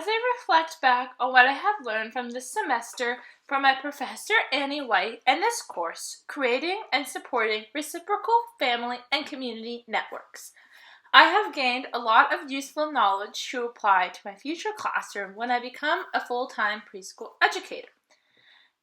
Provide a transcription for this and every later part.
as I reflect back on what I have learned from this semester from my professor Annie White and this course, Creating and Supporting Reciprocal Family and Community Networks, I have gained a lot of useful knowledge to apply to my future classroom when I become a full-time preschool educator.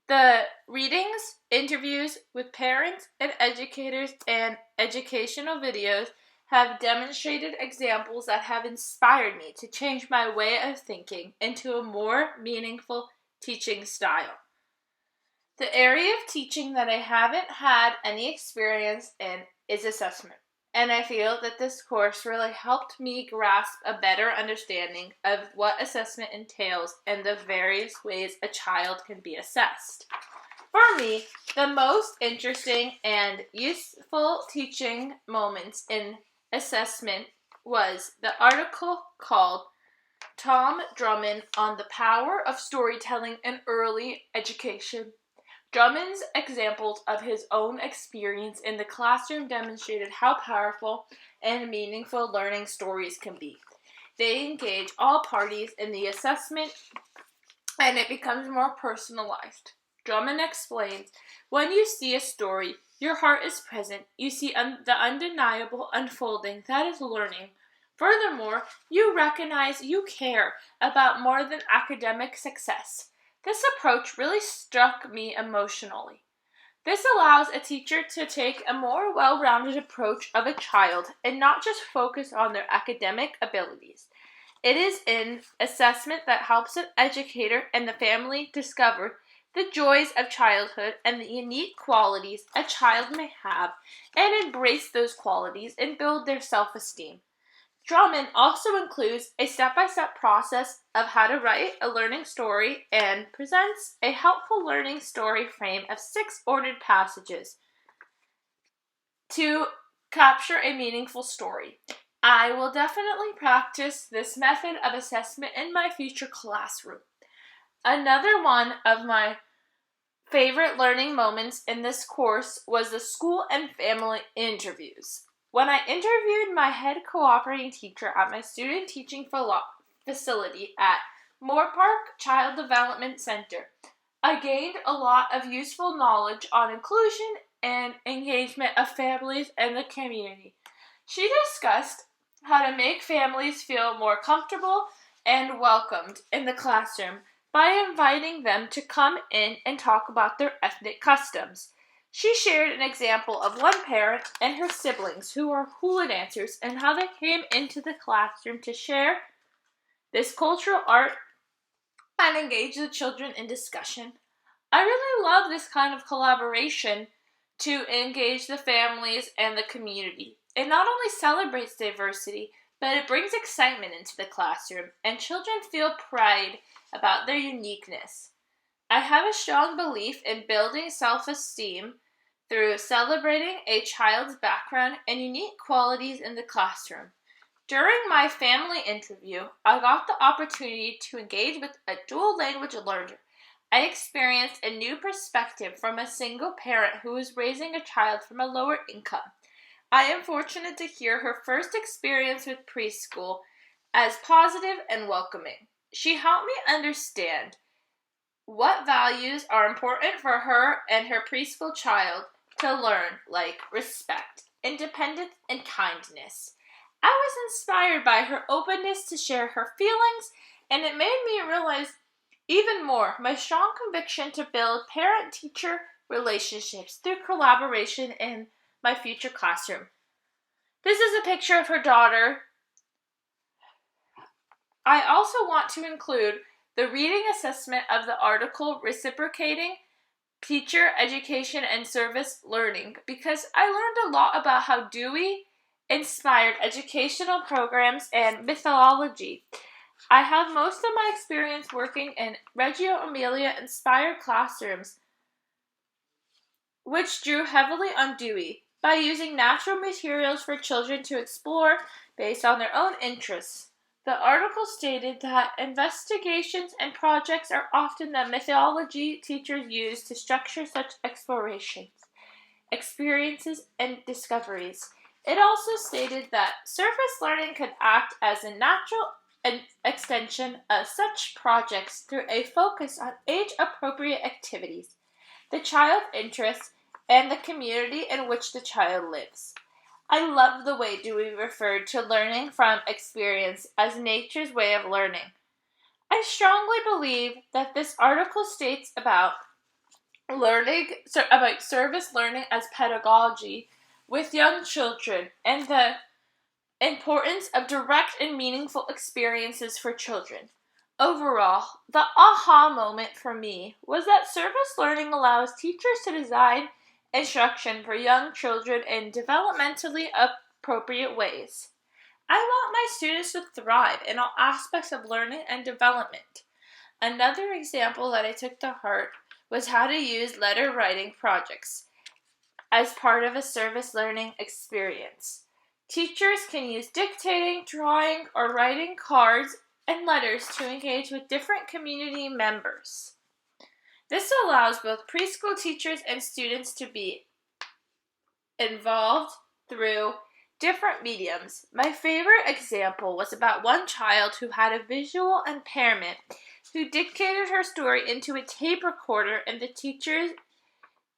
The readings, interviews with parents and educators, and educational videos have demonstrated examples that have inspired me to change my way of thinking into a more meaningful teaching style. The area of teaching that I haven't had any experience in is assessment, and I feel that this course really helped me grasp a better understanding of what assessment entails and the various ways a child can be assessed. For me, the most interesting and useful teaching moments in assessment was the article called Tom Drummond on the Power of Storytelling in Early Education. Drummond's examples of his own experience in the classroom demonstrated how powerful and meaningful learning stories can be. They engage all parties in the assessment, and it becomes more personalized. Drummond explains, when you see a story, your heart is present. You see the undeniable unfolding that is learning. Furthermore, you recognize you care about more than academic success. This approach really struck me emotionally. This allows a teacher to take a more well-rounded approach of a child and not just focus on their academic abilities. It is in assessment that helps an educator and the family discover the joys of childhood and the unique qualities a child may have, and embrace those qualities and build their self-esteem. Drummond also includes a step-by-step process of how to write a learning story and presents a helpful learning story frame of 6 ordered passages to capture a meaningful story. I will definitely practice this method of assessment in my future classroom. Another one of my favorite learning moments in this course was the school and family interviews. When I interviewed my head cooperating teacher at my student teaching facility at Moorpark Child Development Center, I gained a lot of useful knowledge on inclusion and engagement of families and the community. She discussed how to make families feel more comfortable and welcomed in the classroom by inviting them to come in and talk about their ethnic customs. She shared an example of one parent and her siblings who are hula dancers and how they came into the classroom to share this cultural art and engage the children in discussion. I really love this kind of collaboration to engage the families and the community. It not only celebrates diversity, but it brings excitement into the classroom, and children feel pride about their uniqueness. I have a strong belief in building self-esteem through celebrating a child's background and unique qualities in the classroom. During my family interview, I got the opportunity to engage with a dual language learner. I experienced a new perspective from a single parent who was raising a child from a lower income. I am fortunate to hear her first experience with preschool as positive and welcoming. She helped me understand what values are important for her and her preschool child to learn, like respect, independence, and kindness. I was inspired by her openness to share her feelings, and it made me realize even more my strong conviction to build parent-teacher relationships through collaboration in my future classroom. This is a picture of her daughter. I also want to include the reading assessment of the article Reciprocating Teacher Education and Service Learning, because I learned a lot about how Dewey inspired educational programs and methodology. I have most of my experience working in Reggio Emilia inspired classrooms, which drew heavily on Dewey by using natural materials for children to explore based on their own interests. The article stated that investigations and projects are often the methodology teachers use to structure such explorations, experiences, and discoveries. It also stated that surface learning could act as a natural and extension of such projects through a focus on age-appropriate activities, the child's interests, and the community in which the child lives. I love the way Dewey referred to learning from experience as nature's way of learning. I strongly believe that this article states about service learning as pedagogy with young children and the importance of direct and meaningful experiences for children. Overall, the aha moment for me was that service learning allows teachers to design instruction for young children in developmentally appropriate ways. I want my students to thrive in all aspects of learning and development. Another example that I took to heart was how to use letter writing projects as part of a service learning experience. Teachers can use dictating, drawing, or writing cards and letters to engage with different community members. This allows both preschool teachers and students to be involved through different mediums. My favorite example was about one child who had a visual impairment who dictated her story into a tape recorder, and the teacher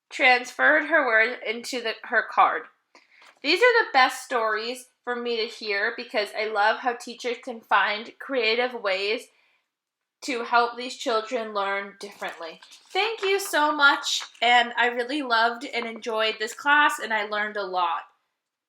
transferred her words into her card. These are the best stories for me to hear because I love how teachers can find creative ways to help these children learn differently. Thank you so much, and I really loved and enjoyed this class, and I learned a lot.